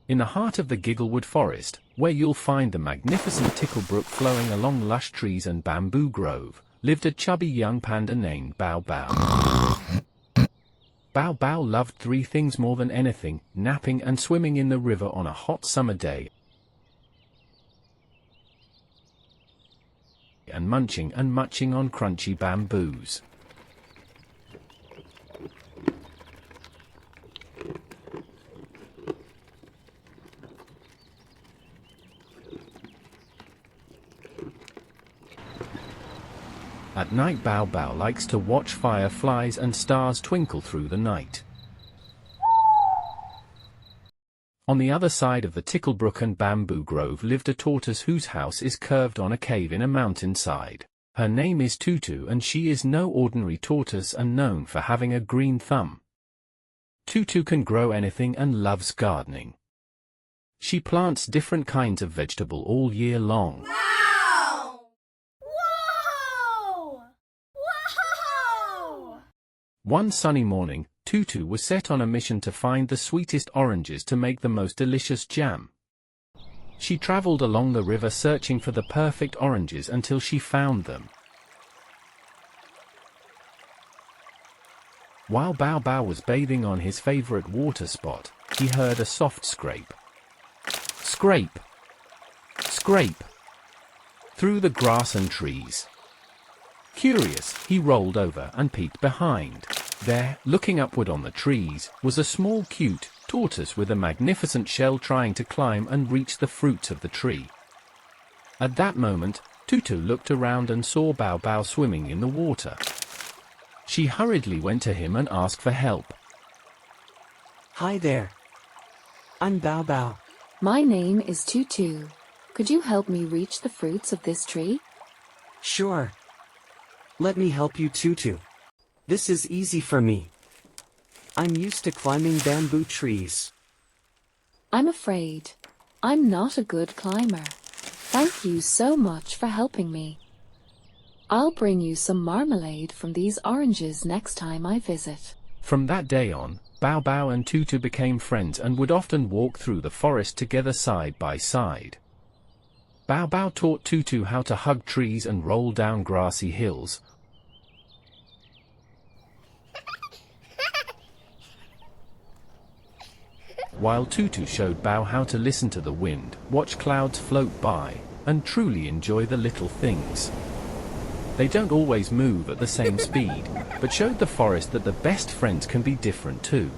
In the heart of the Gigglewood Forest, where you'll find the magnificent Tickle Brook flowing along lush trees and bamboo grove, lived a chubby young panda named Bao Bao. Bao Bao loved three things more than anything: napping and swimming in the river on a hot summer day, and munching on crunchy bamboos. At night, Bao Bao likes to watch fireflies and stars twinkle through the night. On the other side of the Tickle Brook and Bamboo Grove lived a tortoise whose house is curved on a cave in a mountainside. Her name is Tutu, and she is no ordinary tortoise and known for having a green thumb. Tutu can grow anything and loves gardening. She plants different kinds of vegetable all year long. Wow! Whoa! Wow! One sunny morning, Tutu was set on a mission to find the sweetest oranges to make the most delicious jam. She traveled along the river searching for the perfect oranges until she found them. While Bao Bao was bathing on his favorite water spot, he heard a soft scrape. Scrape! Scrape! Through the grass and trees. Curious, he rolled over and peeked behind. There, looking upward on the trees, was a small cute tortoise with a magnificent shell trying to climb and reach the fruits of the tree. At that moment, Tutu looked around and saw Bao Bao swimming in the water. She hurriedly went to him and asked for help. Hi there. I'm Bao Bao. My name is Tutu. Could you help me reach the fruits of this tree? Sure. Let me help you, Tutu. This is easy for me. I'm used to climbing bamboo trees. I'm afraid I'm not a good climber. Thank you so much for helping me. I'll bring you some marmalade from these oranges next time I visit. From that day on, Bao Bao and Tutu became friends and would often walk through the forest together side by side. Bao Bao taught Tutu how to hug trees and roll down grassy hills, while Tutu showed Bao how to listen to the wind, watch clouds float by, and truly enjoy the little things. They don't always move at the same speed, but showed the forest that the best friends can be different too.